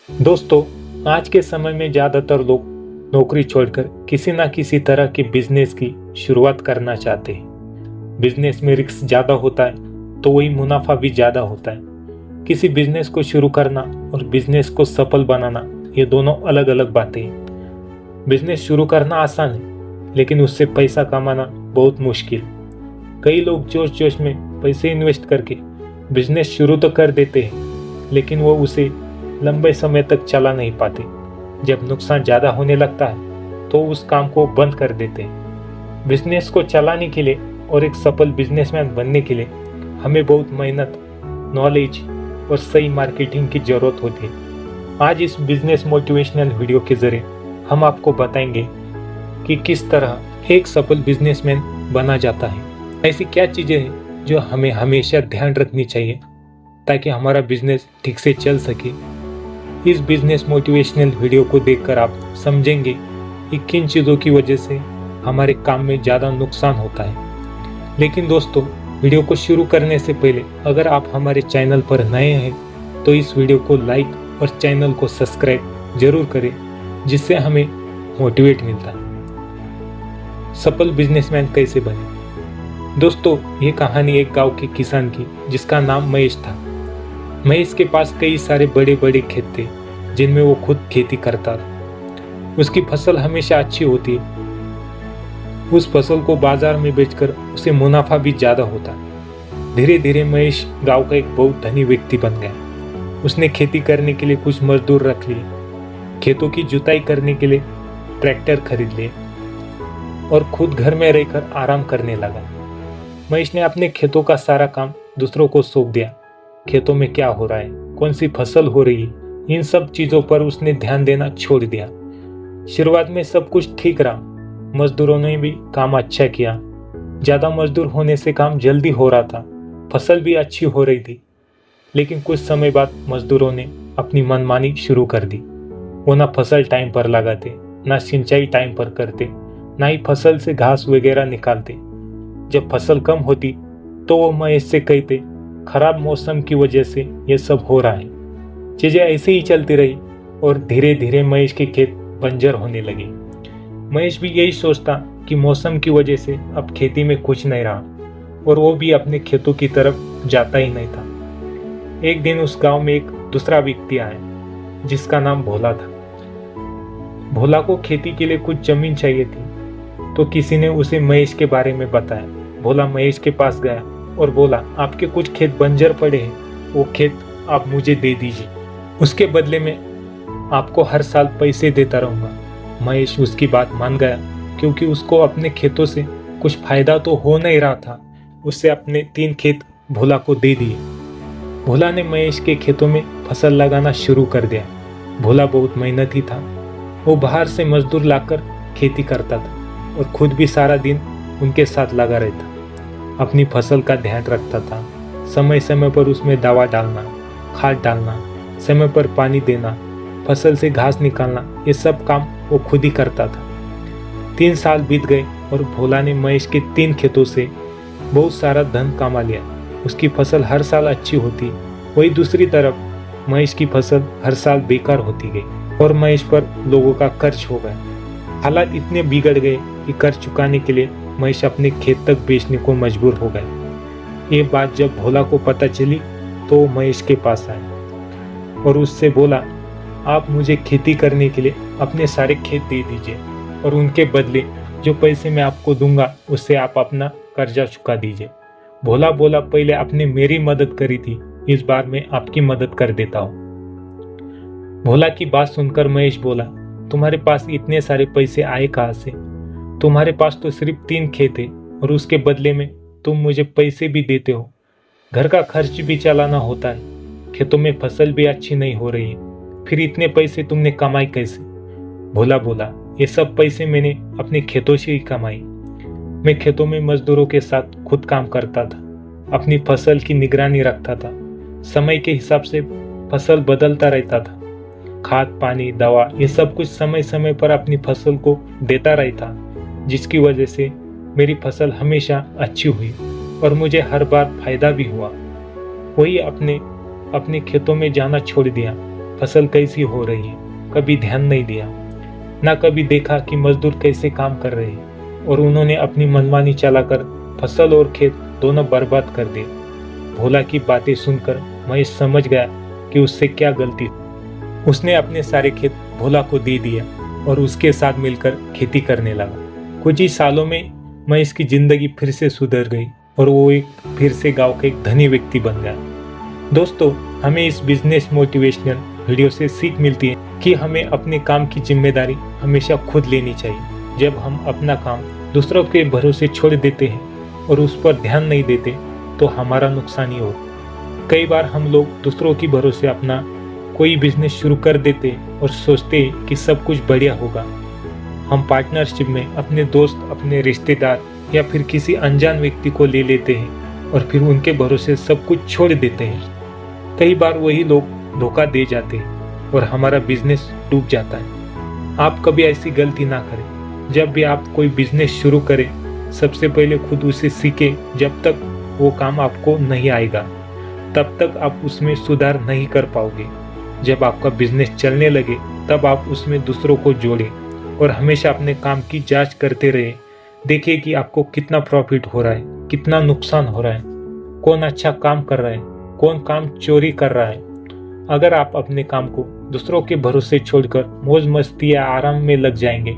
दोस्तों, आज के समय में ज़्यादातर लोग नौकरी छोड़कर किसी ना किसी तरह के बिजनेस की शुरुआत करना चाहते हैं। बिजनेस में रिस्क ज़्यादा होता है तो वही मुनाफा भी ज़्यादा होता है। किसी बिजनेस को शुरू करना और बिजनेस को सफल बनाना ये दोनों अलग अलग बातें हैं। बिजनेस शुरू करना आसान है लेकिन उससे पैसा कमाना बहुत मुश्किल। कई लोग जोश जोश में पैसे इन्वेस्ट करके बिजनेस शुरू तो कर देते हैं लेकिन वो उसे लंबे समय तक चला नहीं पाते। जब नुकसान ज़्यादा होने लगता है तो उस काम को बंद कर देते हैं। बिजनेस को चलाने के लिए और एक सफल बिजनेसमैन बनने के लिए हमें बहुत मेहनत, नॉलेज और सही मार्केटिंग की ज़रूरत होती है। आज इस बिजनेस मोटिवेशनल वीडियो के ज़रिए हम आपको बताएंगे कि किस तरह एक सफल बिजनेसमैन बना जाता है। ऐसी क्या चीज़ें हैं जो हमें हमेशा ध्यान रखनी चाहिए ताकि हमारा बिजनेस ठीक से चल सके। इस बिजनेस मोटिवेशनल वीडियो को देखकर आप समझेंगे कि किन चीज़ों की वजह से हमारे काम में ज़्यादा नुकसान होता है। लेकिन दोस्तों, वीडियो को शुरू करने से पहले अगर आप हमारे चैनल पर नए हैं तो इस वीडियो को लाइक और चैनल को सब्सक्राइब जरूर करें, जिससे हमें मोटिवेट मिलता है। सफल बिजनेसमैन कैसे बने? दोस्तों, ये कहानी एक गांव के किसान की जिसका नाम महेश था। महेश के पास कई सारे बड़े बड़े खेत थे जिनमें वो खुद खेती करता था। उसकी फसल हमेशा अच्छी होती। उस फसल को बाजार में बेचकर उसे मुनाफा भी ज्यादा होता। धीरे धीरे महेश गांव का एक बहुत धनी व्यक्ति बन गया। उसने खेती करने के लिए कुछ मजदूर रख लिए, खेतों की जुताई करने के लिए ट्रैक्टर खरीद लिए और खुद घर में रहकर आराम करने लगा। महेश ने अपने खेतों का सारा काम दूसरों को सौंप दिया। खेतों में क्या हो रहा है, कौन सी फसल हो रही है, इन सब चीजों पर उसने ध्यान देना छोड़ दिया। शुरुआत में सब कुछ ठीक रहा, मजदूरों ने भी काम अच्छा किया। ज्यादा मजदूर होने से काम जल्दी हो रहा था, फसल भी अच्छी हो रही थी। लेकिन कुछ समय बाद मजदूरों ने अपनी मनमानी शुरू कर दी। वो ना फसल टाइम पर लगाते, ना सिंचाई टाइम पर करते, ना ही फसल से घास वगैरह निकालते। जब फसल कम होती तो वो महेश से कहते, खराब मौसम की वजह से ये सब हो रहा है। चीजें ऐसे ही चलती रही और धीरे धीरे महेश के खेत बंजर होने लगे। महेश भी यही सोचता कि मौसम की वजह से अब खेती में कुछ नहीं रहा और वो भी अपने खेतों की तरफ जाता ही नहीं था। एक दिन उस गांव में एक दूसरा व्यक्ति आया जिसका नाम भोला था। भोला को खेती के लिए कुछ जमीन चाहिए थी तो किसी ने उसे महेश के बारे में बताया। भोला महेश के पास गया और बोला, आपके कुछ खेत बंजर पड़े हैं, वो खेत आप मुझे दे दीजिए, उसके बदले में आपको हर साल पैसे देता रहूंगा। महेश उसकी बात मान गया क्योंकि उसको अपने खेतों से कुछ फायदा तो हो नहीं रहा था। उससे अपने 3 खेत भोला को दे दिए। भोला ने महेश के खेतों में फसल लगाना शुरू कर दिया। भोला बहुत मेहनती था। वो बाहर से मजदूर लाकर खेती करता था और खुद भी सारा दिन उनके साथ लगा रहता। अपनी फसल का ध्यान रखता था। समय समय पर उसमें दवा डालना, खाद डालना, समय पर पानी देना, फसल से घास निकालना, ये सब काम वो खुद ही करता था। 3 साल बीत गए और भोला ने महेश के 3 खेतों से बहुत सारा धन कमा लिया। उसकी फसल हर साल अच्छी होती। वही दूसरी तरफ महेश की फसल हर साल बेकार होती गई और महेश पर लोगों का कर्ज हो गया। हालात इतने बिगड़ गए कि कर्ज चुकाने के लिए महेश अपने खेत तक बेचने को मजबूर हो गया। ये बात जब भोला को पता चली तो वो महेश के पास आया और उससे बोला, आप मुझे खेती करने के लिए अपने सारे खेत दे दीजिए और उनके बदले जो पैसे मैं आपको दूंगा उससे आप अपना कर्जा चुका दीजिए। भोला बोला, पहले आपने मेरी मदद करी थी, इस बार मैं आपकी मदद कर देता हूँ। भोला की बात सुनकर महेश बोला, तुम्हारे पास इतने सारे पैसे आए कहाँ से? तुम्हारे पास तो सिर्फ 3 खेत है और उसके बदले में तुम मुझे पैसे भी देते हो। घर का खर्च भी चलाना होता है, खेतों में फसल भी अच्छी नहीं हो रही है, फिर इतने पैसे तुमने कमाए कैसे? भोला बोला, ये सब पैसे मैंने अपने खेतों से ही कमाए। मैं खेतों में मजदूरों के साथ खुद काम करता था, अपनी फसल की निगरानी रखता था, समय के हिसाब से फसल बदलता रहता था, खाद पानी दवा ये सब कुछ समय समय पर अपनी फसल को देता रहता, जिसकी वजह से मेरी फसल हमेशा अच्छी हुई और मुझे हर बार फायदा भी हुआ। वही अपने खेतों में जाना छोड़ दिया फसल कैसी हो रही है कभी ध्यान नहीं दिया, ना कभी देखा कि मजदूर कैसे काम कर रहे हैं, और उन्होंने अपनी मनमानी चलाकर फसल और खेत दोनों बर्बाद कर दिए। भोला की बातें सुनकर महेश समझ गया कि उससे क्या गलती थी। उसने अपने सारे खेत भोला को दे दिया और उसके साथ मिलकर खेती करने लगा। कुछ ही सालों में महेश की जिंदगी फिर से सुधर गई और वो फिर से गांव का एक धनी व्यक्ति बन गया। दोस्तों, हमें इस बिजनेस मोटिवेशनल वीडियो से सीख मिलती है कि हमें अपने काम की जिम्मेदारी हमेशा खुद लेनी चाहिए। जब हम अपना काम दूसरों के भरोसे छोड़ देते हैं और उस पर ध्यान नहीं देते तो हमारा नुकसान ही होगा। कई बार हम लोग दूसरों की भरोसे अपना कोई बिजनेस शुरू कर देते और सोचते कि सब कुछ बढ़िया होगा। हम पार्टनरशिप में अपने दोस्त, अपने रिश्तेदार या फिर किसी अनजान व्यक्ति को ले लेते हैं और फिर उनके भरोसे सब कुछ छोड़ देते हैं। कई बार वही लोग धोखा दे जाते हैं और हमारा बिजनेस डूब जाता है। आप कभी ऐसी गलती ना करें। जब भी आप कोई बिजनेस शुरू करें, सबसे पहले खुद उसे सीखें। जब तक वो काम आपको नहीं आएगा तब तक आप उसमें सुधार नहीं कर पाओगे। जब आपका बिजनेस चलने लगे तब आप उसमें दूसरों को जोड़ें और हमेशा अपने काम की जांच करते रहें। देखिए कि आपको कितना प्रॉफिट हो रहा है, कितना नुकसान हो रहा है, कौन अच्छा काम कर रहा है, कौन काम चोरी कर रहा है। अगर आप अपने काम को दूसरों के भरोसे छोड़कर मौज मस्ती या आराम में लग जाएंगे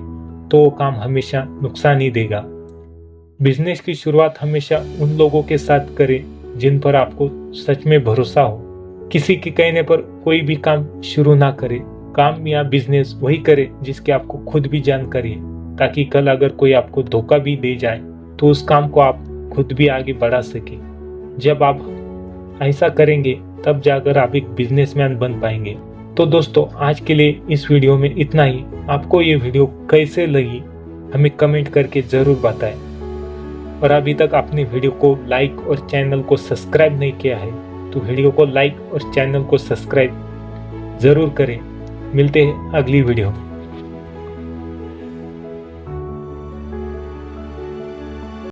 तो वो काम हमेशा नुकसान ही देगा। बिजनेस की शुरुआत हमेशा उन लोगों के साथ करें जिन पर आपको सच में भरोसा हो। किसी के कहने पर कोई भी काम शुरू ना करें। काम या बिजनेस वही करे जिसकी आपको खुद भी जानकारी है, ताकि कल अगर कोई आपको धोखा भी दे जाए तो उस काम को आप खुद भी आगे बढ़ा सके। जब आप ऐसा करेंगे तब जाकर आप एक बिजनेसमैन बन पाएंगे। तो दोस्तों, आज के लिए इस वीडियो में इतना ही। आपको ये वीडियो कैसे लगी हमें कमेंट करके जरूर बताएं, और अभी तक आपने वीडियो को लाइक और चैनल को सब्सक्राइब नहीं किया है तो वीडियो को लाइक और चैनल को सब्सक्राइब जरूर करें। मिलते हैं अगली वीडियो में।